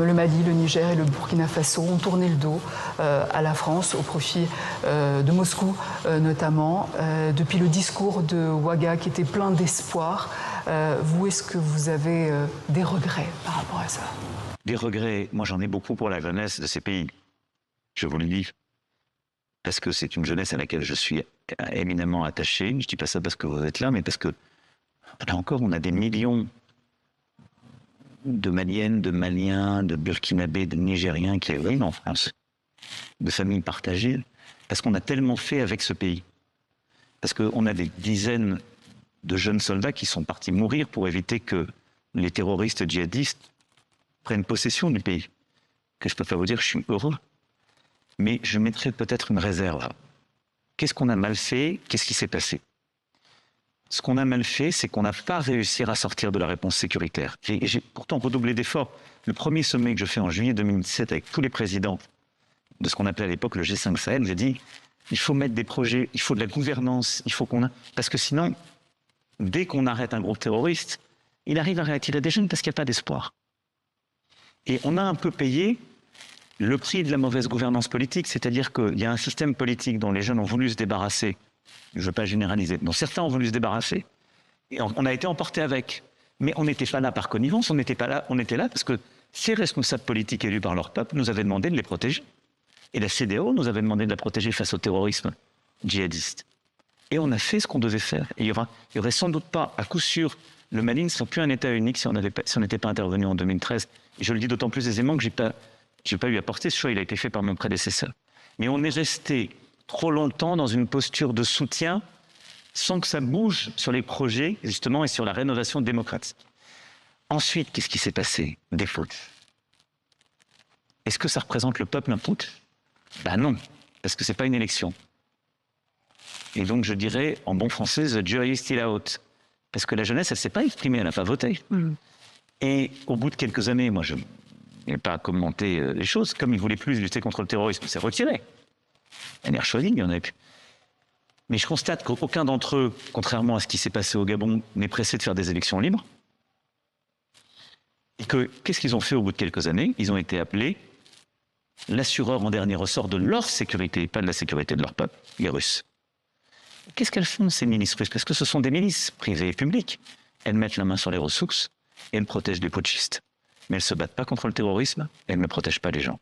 Le Mali, le Niger et le Burkina Faso ont tourné le dos à la France au profit de Moscou notamment, depuis le discours de Ouaga qui était plein d'espoir. Vous, est-ce que vous avez des regrets par rapport à ça? Des regrets, moi j'en ai beaucoup pour la jeunesse de ces pays, je vous le dis, parce que c'est une jeunesse à laquelle je suis éminemment attaché. Je ne dis pas ça parce que vous êtes là, mais parce que, là encore, on a des millions de Maliennes, de Maliens, de Burkinabés, de Nigériens qui arrivent en France, de familles partagées, parce qu'on a tellement fait avec ce pays. Parce qu'on a des dizaines de jeunes soldats qui sont partis mourir pour éviter que les terroristes djihadistes prennent possession du pays. Que je peux pas vous dire, je suis heureux. Mais je mettrai peut-être une réserve. Qu'est-ce qu'on a mal fait? Qu'est-ce qui s'est passé? Ce qu'on a mal fait, c'est qu'on n'a pas réussi à sortir de la réponse sécuritaire. J'ai pourtant redoublé d'efforts. Le premier sommet que je fais en juillet 2017 avec tous les présidents de ce qu'on appelait à l'époque le G5 Sahel, j'ai dit, il faut mettre des projets, il faut de la gouvernance, il faut qu'on... Parce que sinon, dès qu'on arrête un groupe terroriste, il arrive à réattirer des jeunes parce qu'il n'y a pas d'espoir. Et on a un peu payé le prix de la mauvaise gouvernance politique, c'est-à-dire qu'il y a un système politique dont les jeunes ont voulu se débarrasser, je ne veux pas généraliser, dont certains ont voulu se débarrasser, et on a été emporté avec. Mais on n'était pas là par connivence, on était là parce que ces responsables politiques élus par leur peuple nous avaient demandé de les protéger. Et la CEDEAO nous avait demandé de la protéger face au terrorisme djihadiste. Et on a fait ce qu'on devait faire. Et il y aurait sans doute pas, à coup sûr, le Mali ne serait plus un État unique si on n'était pas intervenu en 2013. Et je le dis d'autant plus aisément que je n'ai pas eu à porter ce choix, il a été fait par mon prédécesseur. Mais on est resté trop longtemps dans une posture de soutien sans que ça bouge sur les projets, justement, et sur la rénovation démocratique. Ensuite, qu'est-ce qui s'est passé? Des fautes. Est-ce que ça représente le peuple un putsch? Ben non, parce que c'est pas une élection. Et donc je dirais, en bon français, the jury is still out. Parce que la jeunesse, elle ne s'est pas exprimée, elle n'a pas voté. Et au bout de quelques années, moi je n'ai pas commenté les choses, comme ils ne voulaient plus lutter contre le terrorisme, c'est retiré. NR Choisie, il y en avait plus. Mais je constate qu'aucun d'entre eux, contrairement à ce qui s'est passé au Gabon, n'est pressé de faire des élections libres. Et qu'est-ce qu'ils ont fait au bout de quelques années? Ils ont été appelés l'assureur en dernier ressort de leur sécurité, pas de la sécurité de leur peuple, les Russes. Qu'est-ce qu'elles font, ces milices russes? Parce que ce sont des milices privées et publiques. Elles mettent la main sur les ressources et elles protègent les putschistes. Mais elles ne se battent pas contre le terrorisme, elles ne protègent pas les gens.